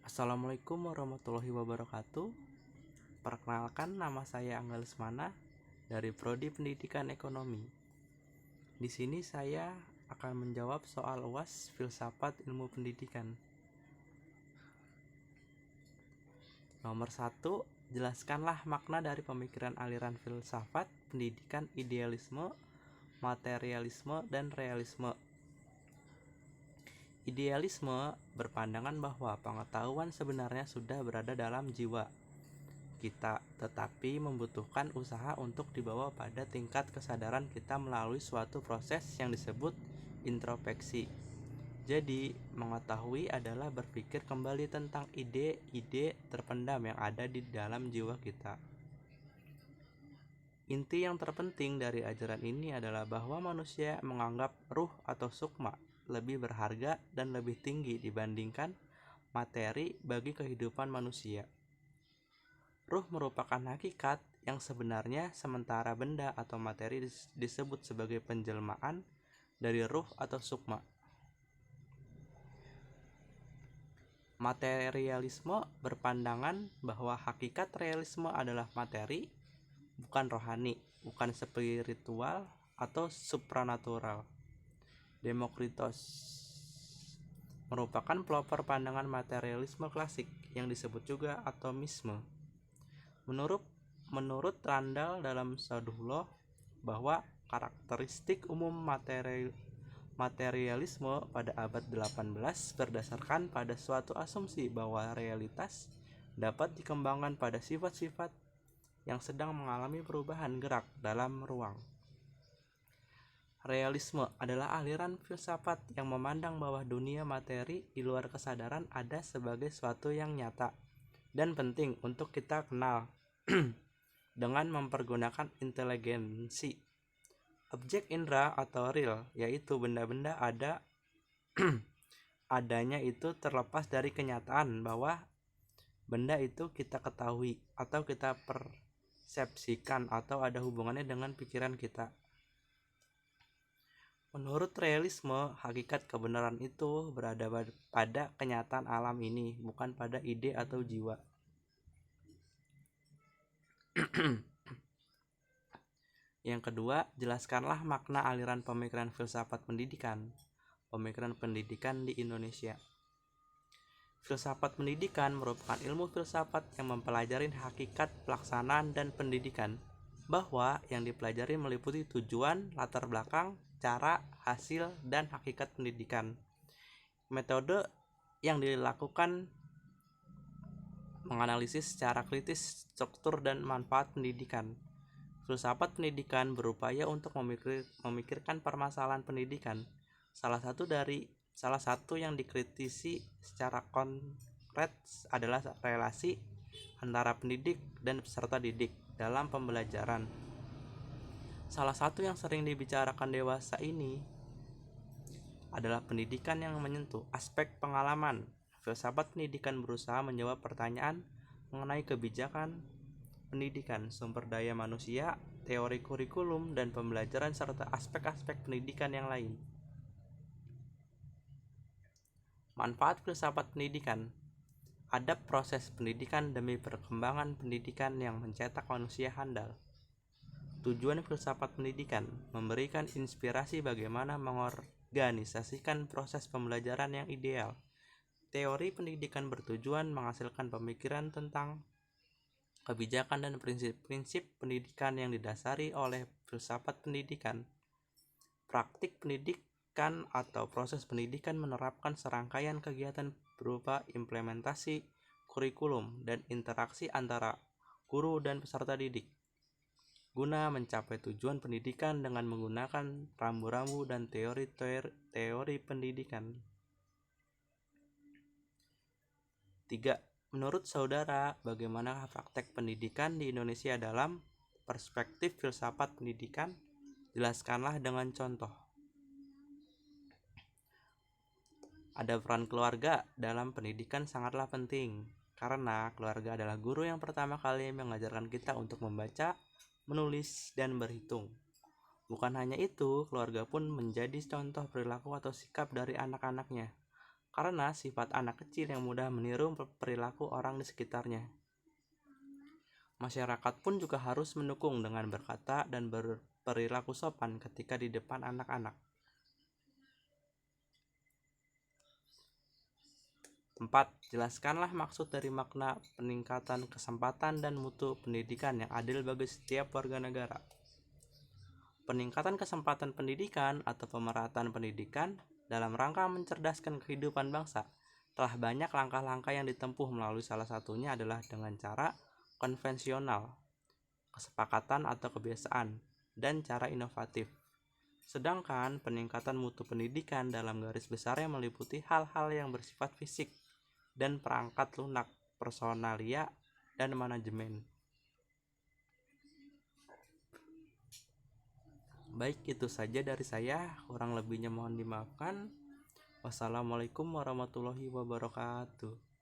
Assalamualaikum warahmatullahi wabarakatuh. Perkenalkan, nama saya Angga Lesmana dari Prodi Pendidikan Ekonomi. Di sini saya akan menjawab soal UAS Filsafat Ilmu Pendidikan. Nomor 1, jelaskanlah makna dari pemikiran aliran filsafat pendidikan idealisme, materialisme, dan realisme. Idealisme berpandangan bahwa pengetahuan sebenarnya sudah berada dalam jiwa kita, tetapi membutuhkan usaha untuk dibawa pada tingkat kesadaran kita melalui suatu proses yang disebut introspeksi. Jadi, mengetahui adalah berpikir kembali tentang ide-ide terpendam yang ada di dalam jiwa kita. Inti yang terpenting dari ajaran ini adalah bahwa manusia menganggap ruh atau sukma lebih berharga dan lebih tinggi dibandingkan materi bagi kehidupan manusia. Ruh merupakan hakikat yang sebenarnya, sementara benda atau materi disebut sebagai penjelmaan dari ruh atau sukma. Materialisme berpandangan bahwa hakikat realisme adalah materi, bukan rohani, bukan spiritual atau supranatural. Demokritos merupakan pelopor pandangan materialisme klasik yang disebut juga atomisme. Menurut Randall dalam Sadullah bahwa karakteristik umum materialisme pada abad 18 berdasarkan pada suatu asumsi bahwa realitas dapat dikembangkan pada sifat-sifat yang sedang mengalami perubahan gerak dalam ruang. Realisme adalah aliran filsafat yang memandang bahwa dunia materi di luar kesadaran ada sebagai suatu yang nyata dan penting untuk kita kenal dengan mempergunakan inteligensi. Objek indera atau real, yaitu benda-benda adanya itu terlepas dari kenyataan bahwa benda itu kita ketahui atau kita persepsikan atau ada hubungannya dengan pikiran kita. Menurut realisme, hakikat kebenaran itu berada pada kenyataan alam ini, bukan pada ide atau jiwa. Yang kedua, jelaskanlah makna aliran pemikiran filsafat pendidikan. Pemikiran pendidikan di Indonesia. Filsafat pendidikan merupakan ilmu filsafat yang mempelajari hakikat pelaksanaan dan pendidikan, bahwa yang dipelajari meliputi tujuan, latar belakang, cara, hasil, dan hakikat pendidikan. Metode yang dilakukan menganalisis secara kritis struktur dan manfaat pendidikan. Filsafat pendidikan berupaya untuk memikirkan permasalahan pendidikan. Salah satu yang dikritisi secara konkret adalah relasi antara pendidik dan peserta didik dalam pembelajaran. Salah satu yang sering dibicarakan dewasa ini adalah pendidikan yang menyentuh aspek pengalaman. Filsafat pendidikan berusaha menjawab pertanyaan mengenai kebijakan pendidikan, sumber daya manusia, teori kurikulum, dan pembelajaran serta aspek-aspek pendidikan yang lain. Manfaat filsafat pendidikan. Ada proses pendidikan demi perkembangan pendidikan yang mencetak manusia handal. Tujuan filsafat pendidikan memberikan inspirasi bagaimana mengorganisasikan proses pembelajaran yang ideal. Teori pendidikan bertujuan menghasilkan pemikiran tentang kebijakan dan prinsip-prinsip pendidikan yang didasari oleh filsafat pendidikan. Praktik pendidikan atau proses pendidikan menerapkan serangkaian kegiatan berupa implementasi kurikulum dan interaksi antara guru dan peserta didik, guna mencapai tujuan pendidikan dengan menggunakan rambu-rambu dan teori pendidikan. 3. Menurut saudara, bagaimana praktek pendidikan di Indonesia dalam perspektif filsafat pendidikan? Jelaskanlah dengan contoh. Ada peran keluarga dalam pendidikan sangatlah penting, karena keluarga adalah guru yang pertama kali mengajarkan kita untuk membaca, menulis, dan berhitung. Bukan hanya itu, keluarga pun menjadi contoh perilaku atau sikap dari anak-anaknya. karena sifat anak kecil yang mudah meniru perilaku orang di sekitarnya. Masyarakat pun juga harus mendukung dengan berkata dan berperilaku sopan ketika di depan anak-anak. 4. Jelaskanlah maksud dari makna peningkatan kesempatan dan mutu pendidikan yang adil bagi setiap warga negara. Peningkatan kesempatan pendidikan atau pemerataan pendidikan dalam rangka mencerdaskan kehidupan bangsa telah banyak langkah-langkah yang ditempuh melalui salah satunya adalah dengan cara konvensional, kesepakatan atau kebiasaan, dan cara inovatif. Sedangkan peningkatan mutu pendidikan dalam garis besarnya meliputi hal-hal yang bersifat fisik dan perangkat lunak, personalia, dan manajemen. Baik, itu saja dari saya, kurang lebihnya mohon dimaafkan. Wassalamualaikum warahmatullahi wabarakatuh.